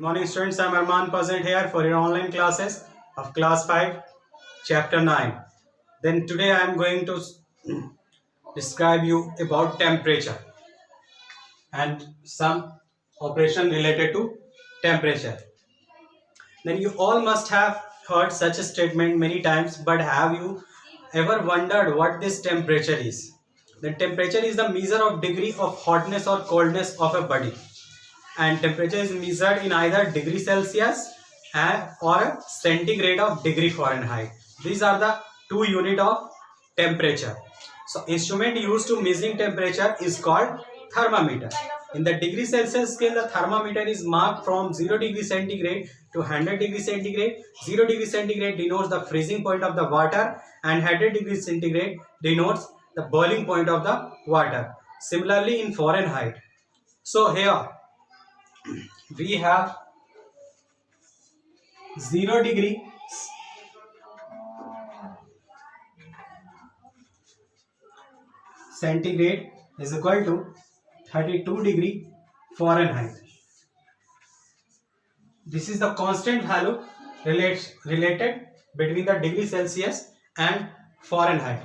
Morning students, I am Arman present here for your online classes of class 5 chapter 9. Then today I am going to describe you about temperature and some operation related to temperature. Then you all must have heard such a statement many times, but have you ever wondered what this temperature is? The temperature is the measure of degree of hotness or coldness of a body, and temperature is measured in either degree Celsius or a centigrade of degree Fahrenheit. These are the two units of temperature. So instrument used to measuring temperature is called thermometer. In the degree Celsius scale, the thermometer is marked from 0 degree centigrade to 100 degree centigrade. 0 degree centigrade denotes the freezing point of the water, and 100 degree centigrade denotes the boiling point of the water. Similarly in Fahrenheit. So here we have 0 degree centigrade is equal to 32 degree Fahrenheit. This is the constant value related between the degree Celsius and Fahrenheit.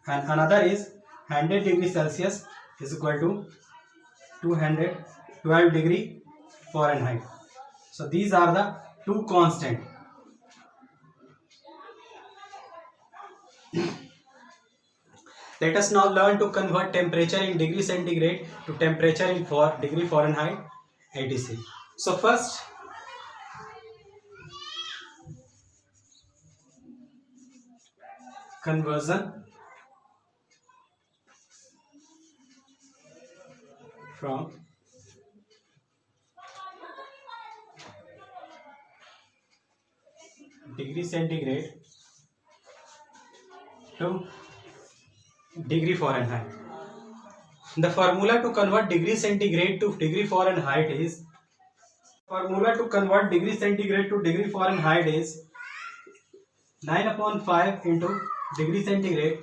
And another is 100 degree Celsius is equal to 212 degree Fahrenheit. So these are the two constant. Let us now learn to convert temperature in degree centigrade to temperature in degree Fahrenheit etc. So first conversion from degree centigrade to degree Fahrenheit. The formula to convert degree centigrade to degree Fahrenheit is 9 upon 5 into degree centigrade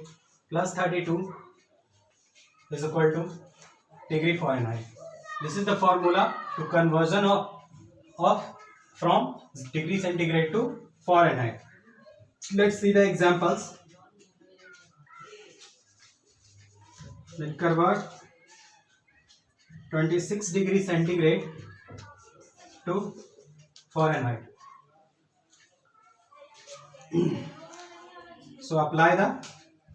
plus 32 is equal to degree Fahrenheit. This is the formula to conversion of from degree centigrade to Fahrenheit. Let's see the examples. Then convert 26 degree centigrade to Fahrenheit. So apply the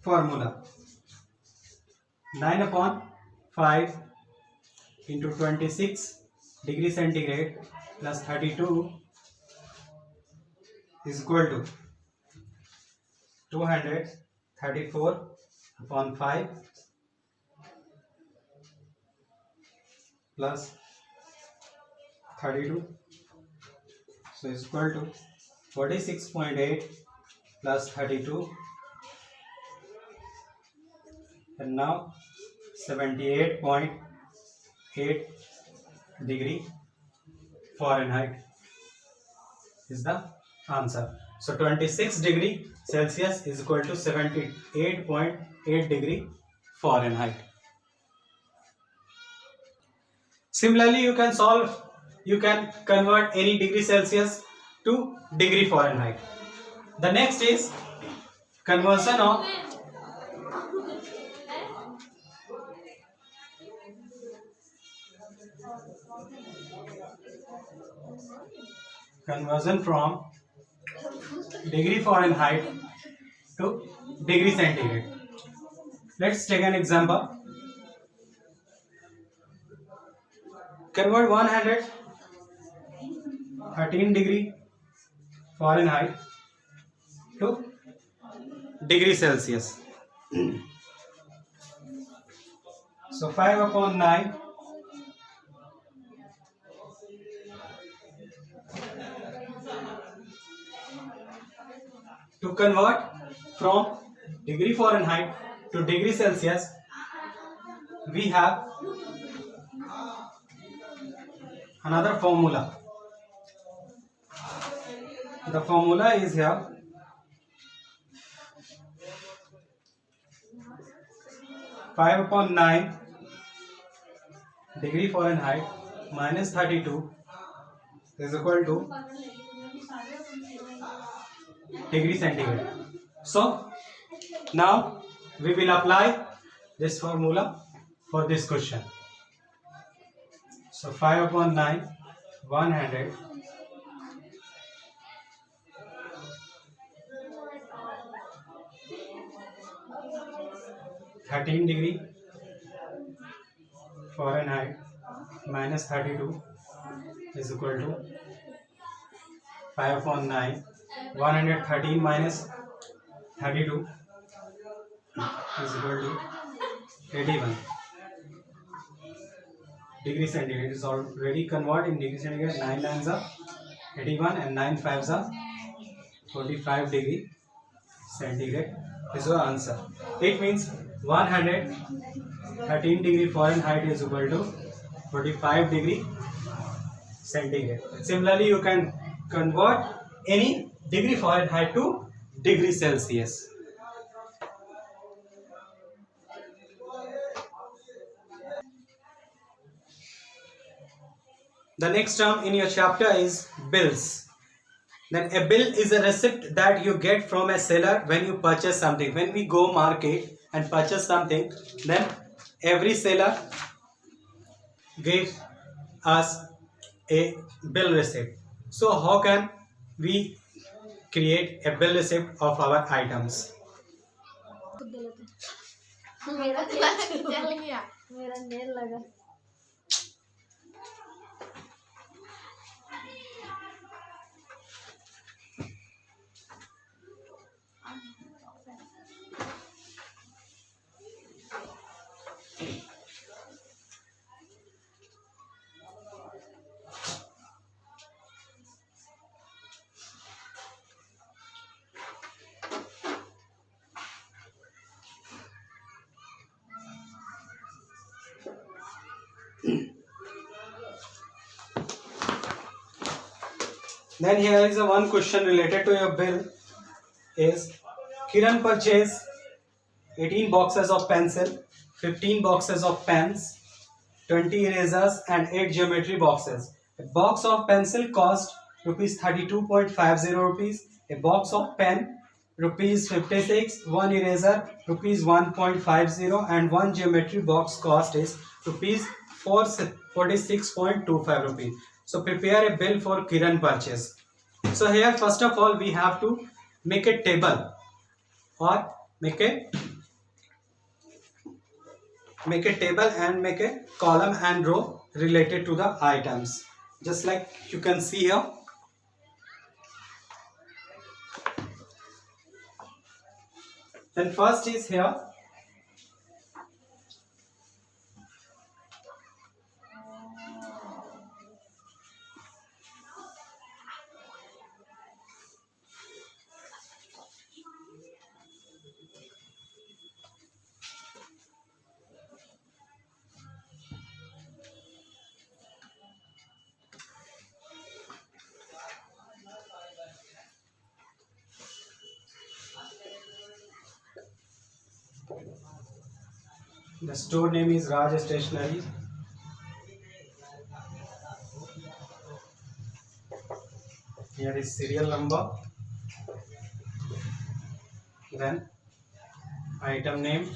formula. 9 upon 5 into 26 degree centigrade plus 32 is equal to 234 upon 5 plus 32, so is equal to 46.8 plus 32, and now 78.8 degree Fahrenheit is the answer. So 26 degree Celsius is equal to 78.8 degree Fahrenheit. Similarly, you can convert any degree Celsius to degree Fahrenheit. The next is conversion from degree Fahrenheit to degree centigrade. Let's take an example. Convert 113 degree Fahrenheit to degree Celsius. So 5 upon 9 to convert from degree Fahrenheit to degree Celsius, we have another formula. The formula is here 5 upon 9 degree Fahrenheit minus 32 is equal to degree centigrade. So now we will apply this formula for this question. So 5 upon 9, 100 13 degree Fahrenheit minus 32 is equal to 5 upon 9, 113 minus 32 is equal to 81 degree centigrade. Is already converted in degree centigrade. 9 nines are 81 and 9 fives are 45 degree centigrade is your answer. It means 113 degree Fahrenheit is equal to 45 degree centigrade. Similarly, you can convert any degree Fahrenheit to degree Celsius. The next term in your chapter is bills. Then a bill is a receipt that you get from a seller when you purchase something. When we go market and purchase something, then every seller gives us a bill receipt. So how can we create a bill receipt of our items? मेरा चल गया मेरा nail लगा Then here is a one question related to your bill is Kiran purchased 18 boxes of pencil, 15 boxes of pens, 20 erasers and 8 geometry boxes. A box of pencil cost rupees 32.50 rupees, a box of pen rupees 56, one eraser rupees 1.50 and one geometry box cost is rupees 46.25 rupees. So prepare a bill for Kiran purchase. So here first of all we have to make a table or make a table and make a column and row related to the items. Just like you can see here. Then first is here the store name is Raj Stationery. Here is serial number. Then item name.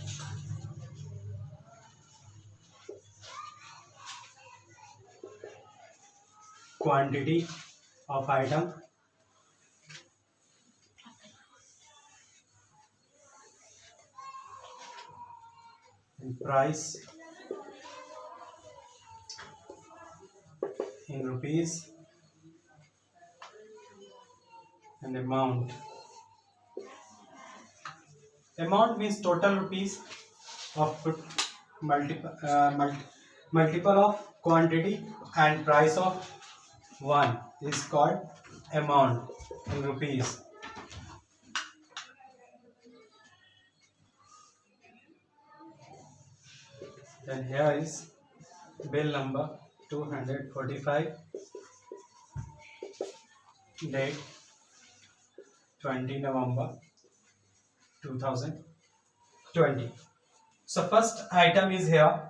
Quantity of item. And price in rupees and amount. Amount means total rupees of multiple of quantity and price of one is called amount in rupees. Then here is bill number 245, date 20 November 2020. So first item is here.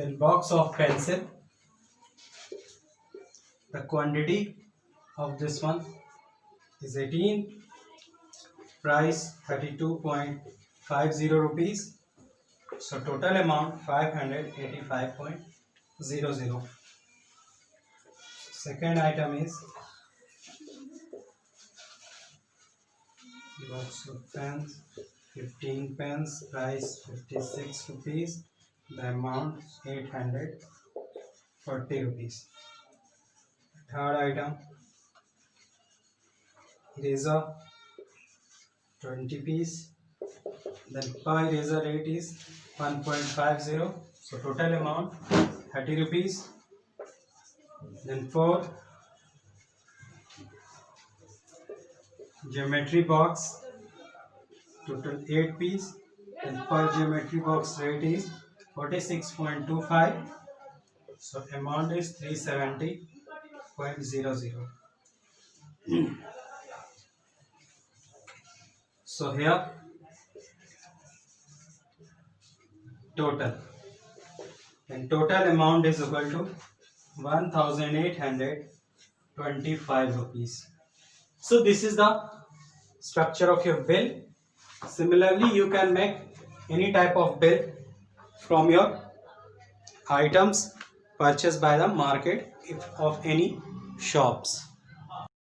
Then box of pencil. The quantity of this one is 18. Price 32.50 rupees. So total amount 585.00. Second item is box of pens, 15 pens, price 56 rupees, the amount 840 rupees. Third item, eraser, 20 piece, then per eraser rate is 1.50, so total amount 30 rupees. Then fourth, geometry box, total 8 piece, and per geometry box rate is 46.25, so amount is 370.00. So here total, and total amount is equal to 1825 rupees. So this is the structure of your bill. Similarly, you can make any type of bill from your items purchased by the market of any shops.